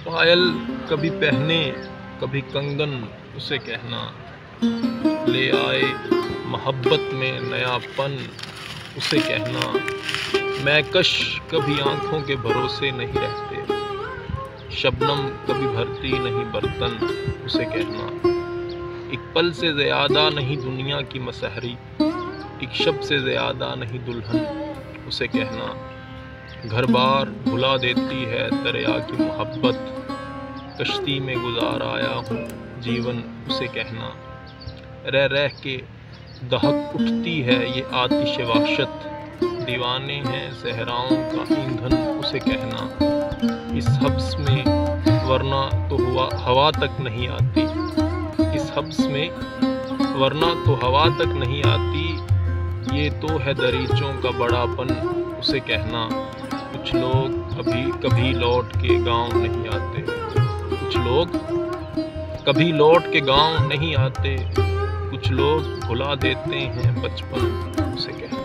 पायल कभी पहने कभी कंगन, उसे कहना ले आए मोहब्बत में नयापन, उसे कहना मैकश कभी आंखों के भरोसे नहीं रहते, शबनम कभी भरती नहीं बर्तन, उसे कहना एक पल से ज़्यादा नहीं दुनिया की मसहरी, एक शब से ज़्यादा नहीं दुल्हन, उसे कहना घर बार भुला देती है दरिया की मोहब्बत, कश्ती में गुजार आया हूँ जीवन, उसे कहना रह रह के दहक उठती है ये आतिश वहशत, दीवाने हैं सहराओं का ईंधन, उसे कहना इस हब्स में वरना तो हवा तक नहीं आती, इस हब्स में वरना तो हवा तक नहीं आती, ये तो है दरीचों का बड़ापन, उसे कहना कुछ लोग कभी कभी लौट के गांव नहीं आते, कुछ लोग कभी लौट के गांव नहीं आते, कुछ लोग भुला देते हैं बचपन, उसे कहना।